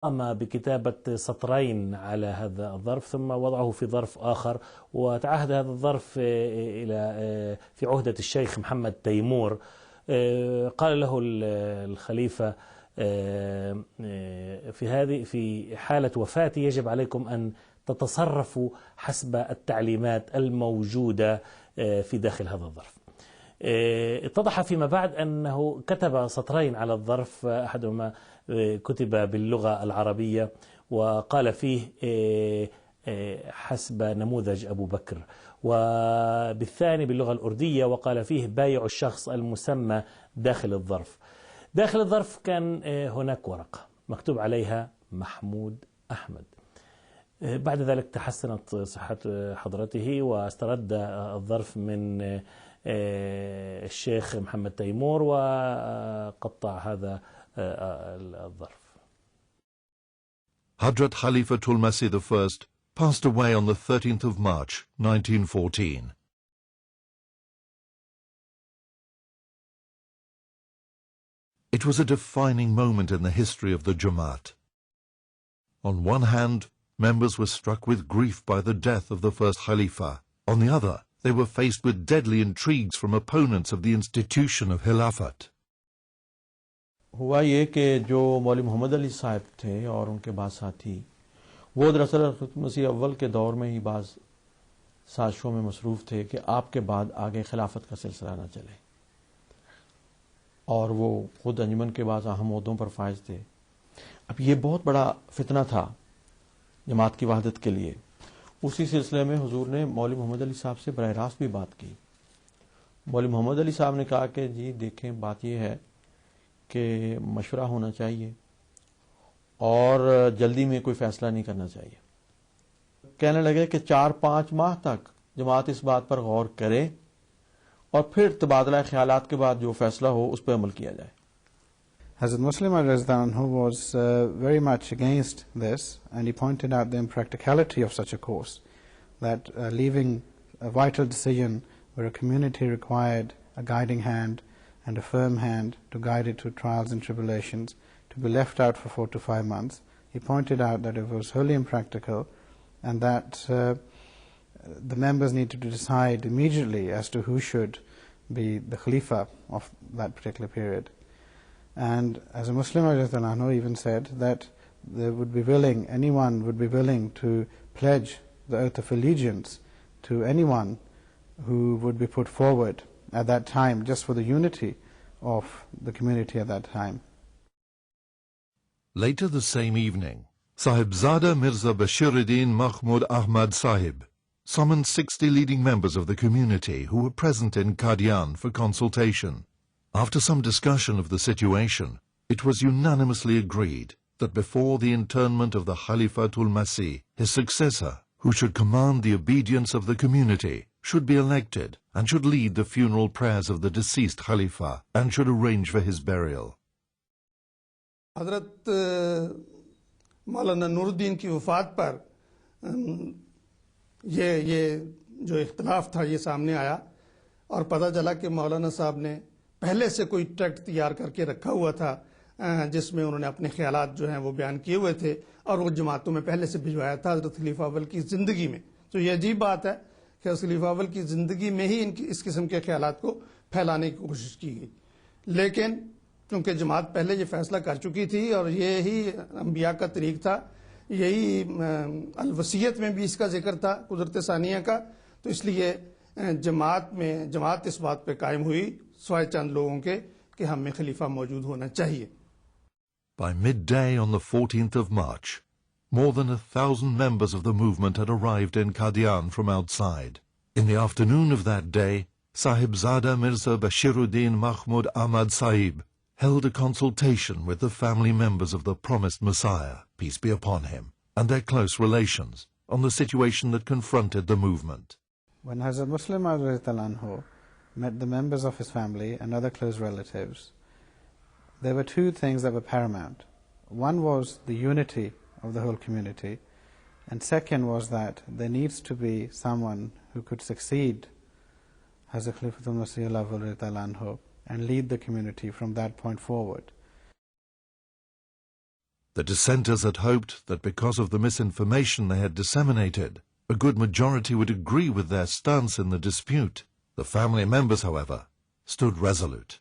قام بكتابة سطرين على هذا الظرف ثم وضعه في ظرف آخر، وتعهد هذا الظرف في عهدة الشيخ محمد تيمور. قال له الخليفة في حالة وفاتي يجب عليكم أن تتصرفوا حسب التعليمات الموجودة في داخل هذا الظرف. اتضح فيما بعد أنه كتب سطرين على الظرف، أحدهما كتب باللغة العربية وقال فيه حسب نموذج أبو بكر، وبالثاني باللغة الأردية وقال فيه بايع الشخص المسمى داخل الظرف. داخل الظرف كان هناك ورقة مكتوب عليها محمود أحمد. بعد ذلك تحسنت صحة حضرته واسترد الظرف من الشيخ محمد تيمور وقطع هذا الظرف. Hadrat Khalifatul Masih I passed away on the 13th of March 1914. It was a defining moment in the history of the Jamaat. On one hand, members were struck with grief by the death of the first Khalifa. On the other, they were faced with deadly intrigues from opponents of the institution of Khilafat. हुआ ये कि जो मौलवी मोहम्मद अली साहब थे और उनके बाद साथी, वो दरअसल हज़रत मसीह अव्वल के दौर में ही बाज़ साजिशों में मसरूफ़ थे कि आपके बाद आगे खिलाफत का सिलसिला न चले, और वो खुद अंजुमन के बाद अहम ओहदों पर फाइज थे। अब ये बहुत बड़ा फितना था जमात की वहदत के लिए। उसी सिलसिले में हुजूर ने मौलवी मोहम्मद अली साहब से बरह रास्त भी बात की। मौलवी मोहम्मद अली साहब ने कहा कि जी देखें, बात यह है कि मशवरा होना चाहिए और जल्दी में कोई फैसला नहीं करना चाहिए। कहने लगे कि 4-5 माह तक जमात इस बात पर गौर करे और फिर तबादला ख्यालात के बाद जो फैसला हो उस पर अमल किया जाए। Hazrat Muslim who was very much against this, and he pointed out the impracticality of such a course, that leaving a vital decision where a community required a guiding hand and a firm hand to guide it through trials and tribulations, to be left out for 4 to 5 months. He pointed out that it was wholly impractical, and that the members needed to decide immediately as to who should be the Khalifa of that particular period. And as a Muslim, even said that they would be willing, anyone would be willing to pledge the oath of allegiance to anyone who would be put forward at that time, just for the unity of the community at that time. Later the same evening, Sahibzada Mirza Bashiruddin Mahmud Ahmad Sahib summoned 60 leading members of the community who were present in Qadian for consultation. After some discussion of the situation, it was unanimously agreed that before the internment of the Khalifatul Masih, his successor, who should command the obedience of the community, should be elected and should lead the funeral prayers of the deceased Khalifa and should arrange for his burial. Hazrat Maulana Nuruddin की वफ़ात पर ये जो इख्तिलाफ था ये सामने आया और पता चला कि मौलाना साहब ने पहले से कोई ट्रैक्ट तैयार करके रखा हुआ था जिसमें उन्होंने अपने ख्यालात जो हैं वो बयान किए हुए थे और वो जमातों में पहले से भिजवाया था हज़रत खलीफा अव्वल की ज़िंदगी में। तो ये अजीब बात है कि हज़रत खलीफा अव्वल की ज़िंदगी में ही इस किस्म के ख्यालात को फैलाने की कोशिश की गई, लेकिन चूँकि जमात पहले ये फैसला कर चुकी थी और यही अम्बिया का तरीक़ था, यही अलवसीयत में भी इसका जिक्र था कुदरत सानिया का, तो इसलिए जमात इस बात पे कायम हुई स्वाय चंद लोगों के कि हम में खलीफा मौजूद होना चाहिए। By midday on the 14th of March, more than 1,000 members of the movement had arrived in Qadian from outside. In the afternoon of that day, Sahibzada Mirza Bashiruddin Mahmud Ahmad Sahib held a consultation with the family members of the promised Messiah, peace be upon him, and their close relations on the situation that confronted the movement. When Hazrat Muslim Anhu met the members of his family and other close relatives, there were 2 things that were paramount. One was the unity of the whole community, and second was that there needs to be someone who could succeed Hazrat Khalifatul Masih Anhu and lead the community from that point forward. The dissenters had hoped that because of the misinformation they had disseminated, a good majority would agree with their stance in the dispute. The family members, however, stood resolute.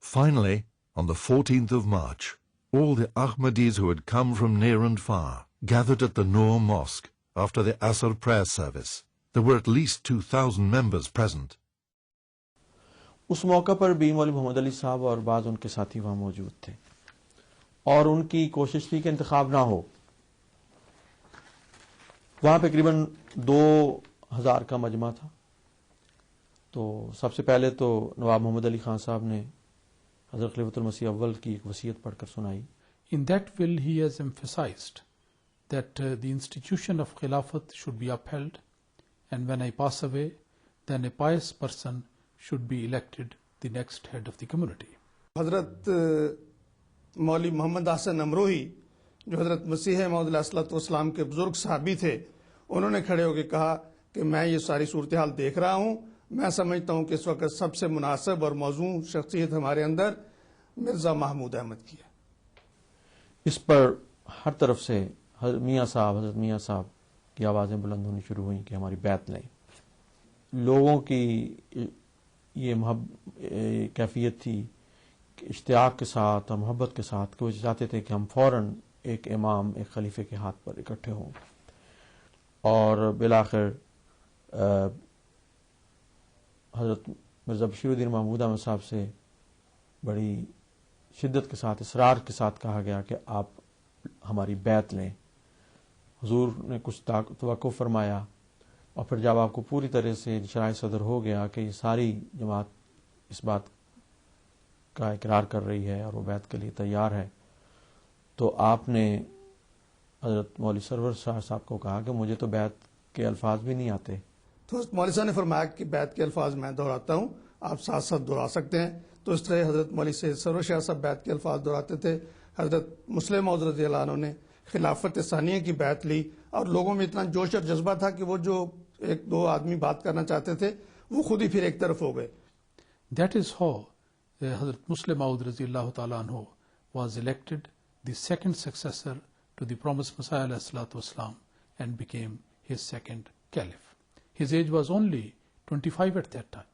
Finally, on the 14th of March, all the Ahmadis who had come from near and far gathered at the Noor Mosque after the Asr prayer service. There were at least 2,000 members present. उस मौका पर भी मौलवी मोहम्मद अली साहब और बाज़ उनके साथी वहां मौजूद थे और उनकी कोशिश थी कि इंतखाब ना हो। वहां पे करीबन 2000 का मजमा था। तो सबसे पहले तो नवाब मोहम्मद अली खान साहब ने हज़रत खलीफतुल मसीह अव्वल की एक वसीयत पढ़कर सुनाई। In that will he has emphasized that the institution of Khilafat should be upheld, and when I pass away, then a pious person should be elected the next head of the community. हजरत मौलवी मोहम्मद हसन अमरोही जो हजरत मसीह मौद अलैहिस्सलाम के बुजुर्ग साहबी थे, उन्होंने खड़े होकर कहा कि मैं ये सारी सूरत हाल देख रहा हूँ, मैं समझता हूँ कि इस वक्त सबसे मुनासिब और मौजूद शख्सियत हमारे अंदर मिर्जा महमूद अहमद की है। इस पर हर तरफ से हजरत मियाँ साहब की आवाज़ें बुलंद होनी शुरू हुई कि हमारी बैत लें। लोगों की ये कैफियत थी कि इश्तियाक के साथ और मोहब्बत के साथ कि वो चाहते थे कि हम फौरन एक इमाम, एक खलीफे के हाथ पर इकट्ठे हों। और बिलाखिर हजरत मिर्ज़ा बशीरुद्दीन महमूद अहमद साहब से बड़ी शिद्दत के साथ, इसरार के साथ कहा गया कि आप हमारी बैत लें। हुजूर ने कुछ तवक्कुफ़ फरमाया और फिर जब आपको पूरी तरह से शराय सदर हो गया कि ये सारी जमात इस बात का इकरार कर रही है और वो बैत के लिए तैयार है, तो आपने हजरत मौलवी सरवर शाह साहब को कहा कि मुझे तो बैत के अल्फाज भी नहीं आते। तो मौलवी साहब ने फरमाया कि बैत के अल्फाज मैं दोहराता हूँ, आप साथ साथ दोहरा सकते हैं। तो इस तरह हजरत मौलवी सैयद सरवर शाह साहब बैत के अल्फाज दोहराते थे। हजरत मुस्लिम मौद रज़ियल्लाहु अन्हु ने खिलाफत सानिया की बैत ली और लोगों में इतना जोश और जज्बा था कि वो जो एक दो आदमी बात करना चाहते थे वो खुद ही फिर एक तरफ हो गए। That is how Hazrat Muslim Maud Raziyallahu Ta'ala Anhu was elected the second successor to the promised Messiah alayhi salatu wasalam and became his second caliph. His age was only 25 at that time.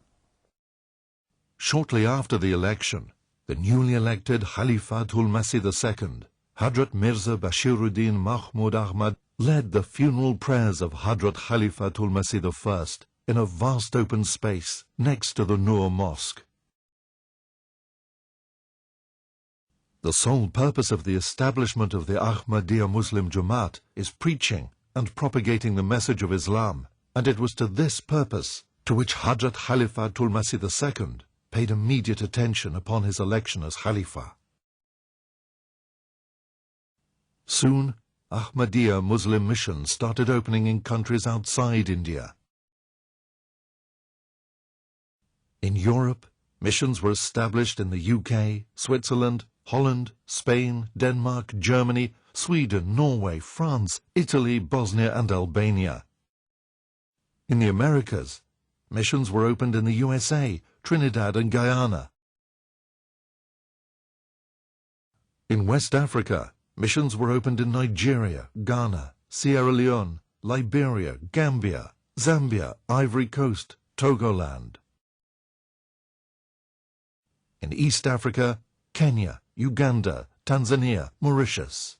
Shortly after the election, the newly elected Khalifatul Masih II, Hadrat Mirza Bashiruddin Mahmud Ahmad, led the funeral prayers of Hadrat Khalifatul Masih I in a vast open space next to the Noor Mosque. The sole purpose of the establishment of the Ahmadiyya Muslim Jamaat is preaching and propagating the message of Islam, and it was to this purpose to which Hadrat Khalifatul Masih II paid immediate attention upon his election as Khalifa. Soon, Ahmadiyya Muslim missions started opening in countries outside India. In Europe, missions were established in the UK, Switzerland, Holland, Spain, Denmark, Germany, Sweden, Norway, France, Italy, Bosnia and Albania. In the Americas, missions were opened in the USA, Trinidad and Guyana. In West Africa, missions were opened in Nigeria, Ghana, Sierra Leone, Liberia, Gambia, Zambia, Ivory Coast, Togoland. In East Africa, Kenya, Uganda, Tanzania, Mauritius.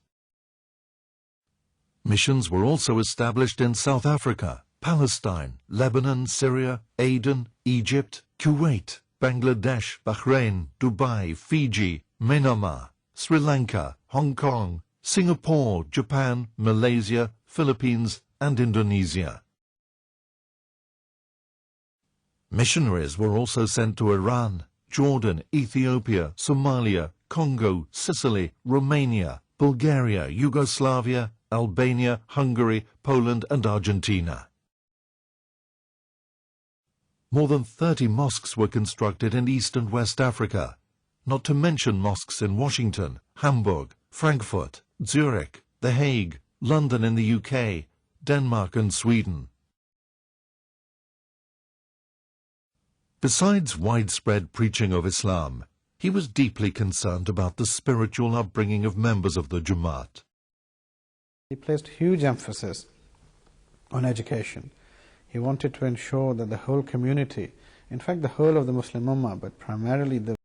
Missions were also established in South Africa, Palestine, Lebanon, Syria, Aden, Egypt, Kuwait, Bangladesh, Bahrain, Dubai, Fiji, Myanmar, Sri Lanka, Hong Kong, Singapore, Japan, Malaysia, Philippines, and Indonesia. Missionaries were also sent to Iran, Jordan, Ethiopia, Somalia, Congo, Sicily, Romania, Bulgaria, Yugoslavia, Albania, Hungary, Poland, and Argentina. More than 30 mosques were constructed in East and West Africa, not to mention mosques in Washington, Hamburg, Frankfurt, Zurich, The Hague, London in the UK, Denmark and Sweden. Besides widespread preaching of Islam, He was deeply concerned about the spiritual upbringing of members of the Jamaat. He placed huge emphasis on education. He wanted to ensure that the whole community, in fact the whole of the Muslim Ummah, but primarily the